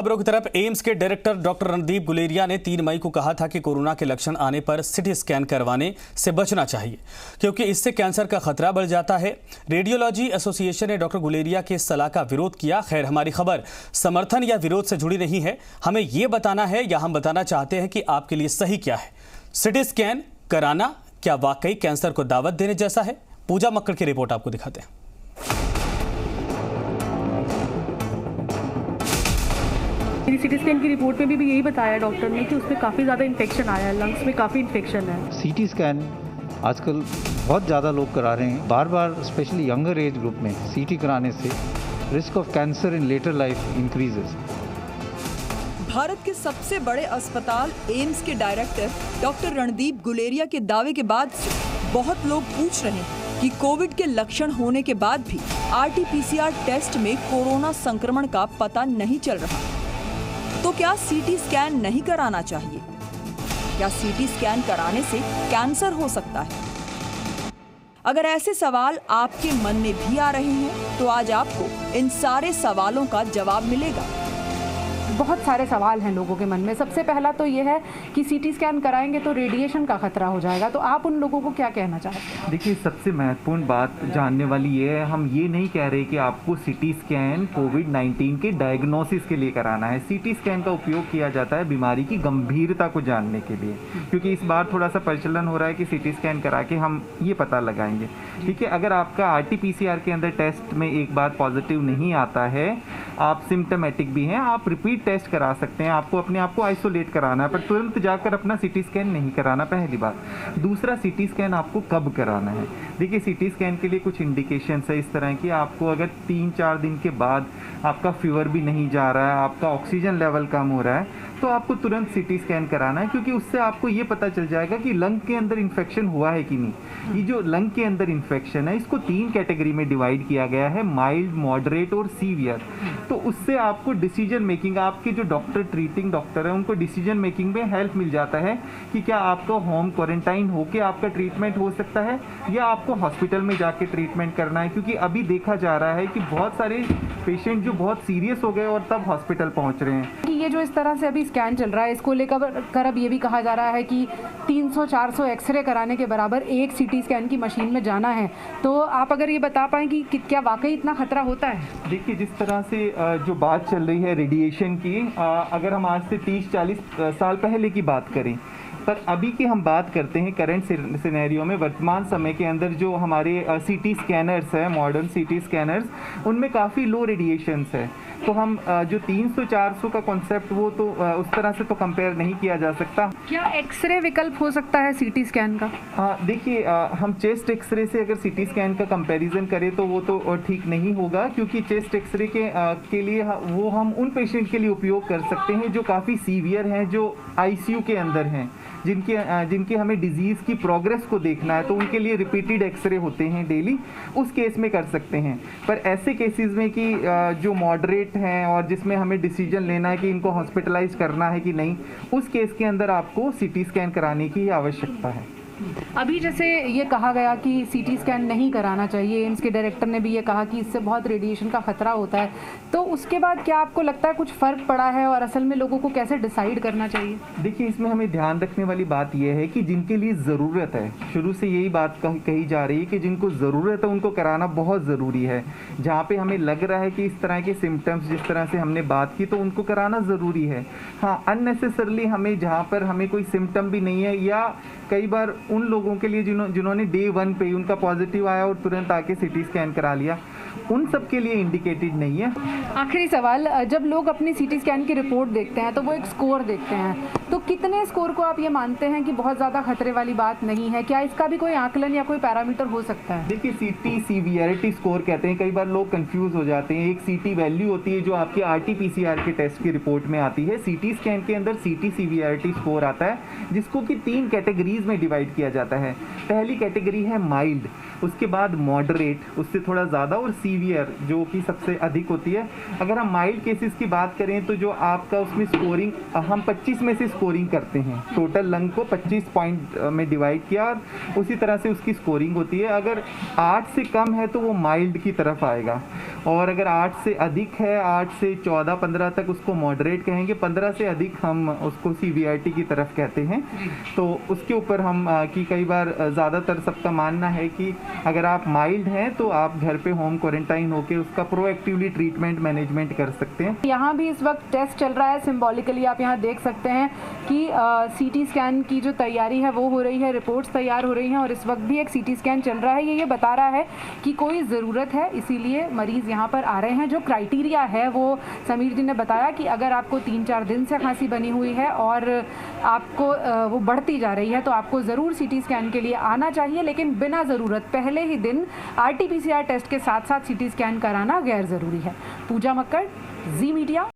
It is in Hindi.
खबरों की तरफ एम्स के डायरेक्टर डॉक्टर रणदीप गुलेरिया ने 3 मई को कहा था कि कोरोना के लक्षण आने पर सिटी स्कैन करवाने से बचना चाहिए क्योंकि इससे कैंसर का खतरा बढ़ जाता है। रेडियोलॉजी एसोसिएशन ने डॉक्टर गुलेरिया के इस सलाह का विरोध किया। खैर, हमारी खबर समर्थन या विरोध से जुड़ी नहीं है, हमें ये बताना है या हम बताना चाहते हैं कि आपके लिए सही क्या है। सिटी स्कैन कराना क्या वाकई कैंसर को दावत देने जैसा है? पूजा मक्कड़ की रिपोर्ट आपको दिखाते हैं। सीटी स्कैन की रिपोर्ट में भी यही बताया डॉक्टर ने कि उसमें काफ़ी ज़्यादा इन्फेक्शन आया है, लंग्स में काफ़ी इन्फेक्शन है। सीटी स्कैन आजकल बहुत ज़्यादा लोग करा रहे हैं। बार बार स्पेशली यंगर एज ग्रुप में सीटी कराने से risk of cancer in later life increases. Bharat के सबसे बड़े अस्पताल एम्स के डायरेक्टर डॉक्टर रणदीप गुलेरिया के दावे के बाद से बहुत लोग पूछ रहे हैं कि कोविड के लक्षण होने के बाद भी RT-PCR टेस्ट में कोरोना संक्रमण का पता नहीं चल रहा, तो क्या सीटी स्कैन नहीं कराना चाहिए? क्या सीटी स्कैन कराने से कैंसर हो सकता है? अगर ऐसे सवाल आपके मन में भी आ रहे हैं तो आज आपको इन सारे सवालों का जवाब मिलेगा। बहुत सारे सवाल हैं लोगों के मन में। सबसे पहला तो ये है कि सीटी स्कैन कराएंगे तो रेडिएशन का खतरा हो जाएगा, तो आप उन लोगों को क्या कहना चाहते हैं? देखिए, सबसे महत्वपूर्ण बात जानने वाली ये है, हम ये नहीं कह रहे कि आपको सीटी स्कैन कोविड-19 के डायग्नोसिस के लिए कराना है। सीटी स्कैन का उपयोग किया जाता है बीमारी की गंभीरता को जानने के लिए, क्योंकि इस बार थोड़ा सा प्रचलन हो रहा है कि सीटी स्कैन करा के हम ये पता लगाएंगे। ठीक है, अगर आपका RT-PCR के अंदर टेस्ट में एक बार पॉजिटिव नहीं आता है, आप सिम्टोमेटिक भी हैं, आप रिपीट टेस्ट करा सकते हैं। आपको अपने आप को आइसोलेट कराना है, पर तुरंत जाकर अपना सीटी स्कैन नहीं कराना, पहली बात। दूसरा, सीटी स्कैन आपको कब कराना है? देखिए, सीटी स्कैन के लिए कुछ इंडिकेशंस है इस तरह की। आपको अगर 3-4 दिन के बाद आपका फीवर भी नहीं जा रहा है, आपका ऑक्सीजन लेवल कम हो रहा है, तो आपको तुरंत सीटी स्कैन कराना है, क्योंकि उससे आपको ये पता चल जाएगा कि लंग के अंदर इन्फेक्शन हुआ है कि नहीं। ये जो लंग के अंदर इन्फेक्शन है, इसको 3 कैटेगरी में डिवाइड किया गया है, माइल्ड, मॉडरेट और सीवियर। तो उससे आपको डिसीजन मेकिंग, आपके जो डॉक्टर, ट्रीटिंग डॉक्टर है, उनको डिसीजन मेकिंग में हेल्प मिल जाता है कि क्या आपको होम क्वारंटाइन होकर आपका ट्रीटमेंट हो सकता है या आपको हॉस्पिटल में जाके ट्रीटमेंट करना है। क्योंकि अभी देखा जा रहा है कि बहुत सारे पेशेंट जो बहुत सीरियस हो गए और तब हॉस्पिटल पहुंच रहे हैं। कि ये जो इस तरह से अभी स्कैन चल रहा है, इसको लेकर अब ये भी कहा जा रहा है कि 300-400 एक्सरे कराने के बराबर एक सीटी स्कैन की मशीन में जाना है, तो आप अगर ये बता पाएं कि क्या वाकई इतना खतरा होता है? देखिए, जिस तरह से जो बात चल रही है रेडिएशन की, अगर हम आज से 30-40 साल पहले की बात करें, पर अभी की हम बात करते हैं करंट सिनेरियो में, वर्तमान समय के अंदर जो हमारे सीटी स्कैनर्स हैं, मॉडर्न सीटी स्कैनर्स, उनमें काफ़ी लो रेडिएशंस है। तो हम जो 300-400 का कॉन्सेप्ट, वो तो उस तरह से तो कंपेयर नहीं किया जा सकता। क्या एक्सरे विकल्प हो सकता है सीटी स्कैन का? हाँ, देखिए, हम चेस्ट एक्सरे से अगर सीटी स्कैन का कंपैरिजन करें तो वो तो ठीक नहीं होगा, क्योंकि चेस्ट एक्सरे के लिए वो हम उन पेशेंट के लिए उपयोग कर सकते हैं जो काफ़ी सीवियर हैं, जो ICU के अंदर हैं, जिनके हमें डिजीज़ की प्रोग्रेस को देखना है, तो उनके लिए रिपीटेड एक्सरे होते हैं डेली, उस केस में कर सकते हैं। पर ऐसे केसेस में कि जो मॉडरेट हैं और जिसमें हमें डिसीजन लेना है कि इनको हॉस्पिटलाइज करना है कि नहीं, उस केस के अंदर आपको सीटी स्कैन कराने की आवश्यकता है। अभी जैसे ये कहा गया कि सीटी स्कैन नहीं कराना चाहिए, एम्स के डायरेक्टर ने भी ये कहा कि इससे बहुत रेडिएशन का खतरा होता है, तो उसके बाद क्या आपको लगता है कुछ फ़र्क पड़ा है और असल में लोगों को कैसे डिसाइड करना चाहिए? देखिए, इसमें हमें ध्यान रखने वाली बात यह है कि जिनके लिए ज़रूरत है, शुरू से यही बात कही जा रही है कि जिनको ज़रूरत है उनको कराना बहुत ज़रूरी है। जहाँ पे हमें लग रहा है कि इस तरह के सिम्टम्स जिस तरह से हमने बात की, तो उनको कराना ज़रूरी है। हाँ, अननेसेसरली हमें, जहाँ पर हमें कोई सिम्टम भी नहीं है, या कई बार उन लोगों के लिए जिन्होंने डे 1 पे उनका पॉजिटिव आया और तुरंत आके सीटी स्कैन करा लिया, उन सब के लिए इंडिकेटेड नहीं है। आखिरी सवाल, जब लोग अपनी सीटी स्कैन की रिपोर्ट देखते हैं तो वो एक स्कोर देखते हैं, तो कितने स्कोर को आप ये मानते हैं कि बहुत ज़्यादा खतरे वाली बात नहीं है? क्या इसका भी कोई आकलन या कोई पैरामीटर हो सकता है? देखिए, सीटी सीवियरिटी स्कोर कहते हैं, कई बार लोग कंफ्यूज हो जाते हैं। एक सीटी वैल्यू होती है जो आपके RT-PCR के टेस्ट की रिपोर्ट में आती है। सीटी स्कैन के अंदर सीटी सीवियरिटी स्कोर आता है, जिसको कि 3 कैटेगरीज में डिवाइड किया जाता है। पहली कैटेगरी है माइल्ड, उसके बाद मॉडरेट, उससे थोड़ा ज़्यादा, और सीवियर जो कि सबसे अधिक होती है। अगर हम माइल्ड केसेस की बात करें तो जो आपका उसमें स्कोरिंग हम 25 में से स्कोरिंग करते हैं, टोटल लंग को 25 पॉइंट में डिवाइड किया और उसी तरह से उसकी स्कोरिंग होती है। अगर 8 से कम है तो वो माइल्ड की तरफ आएगा, और अगर 8 से अधिक है, 8 से 14-15 तक उसको मॉडरेट कहेंगे, 15 से अधिक हम उसको सीवीआरटी की तरफ कहते हैं। तो उसके ऊपर हम कि कई बार ज़्यादातर सबका मानना है कि अगर आप माइल्ड हैं तो आप घर पे होम क्वारंटाइन होकर उसका प्रोएक्टिवली ट्रीटमेंट मैनेजमेंट कर सकते हैं। यहाँ भी इस वक्त टेस्ट चल रहा है, सिंबॉलिकली आप यहाँ देख सकते हैं कि सीटी स्कैन की जो तैयारी है वो हो रही है, रिपोर्ट्स तैयार हो रही हैं, और इस वक्त भी एक सीटी स्कैन चल रहा है। ये बता रहा है कि कोई ज़रूरत है, इसीलिए मरीज़ यहाँ पर आ रहे हैं। जो क्राइटेरिया है वो समीर जी ने बताया कि अगर आपको 3-4 दिन से खांसी बनी हुई है और आपको वो बढ़ती जा रही है तो आपको ज़रूर सीटी स्कैन के लिए आना चाहिए, लेकिन बिना ज़रूरत पहले ही दिन RT-PCR टेस्ट के साथ साथ सीटी स्कैन कराना गैर ज़रूरी है। पूजा मक्कड़, जी मीडिया।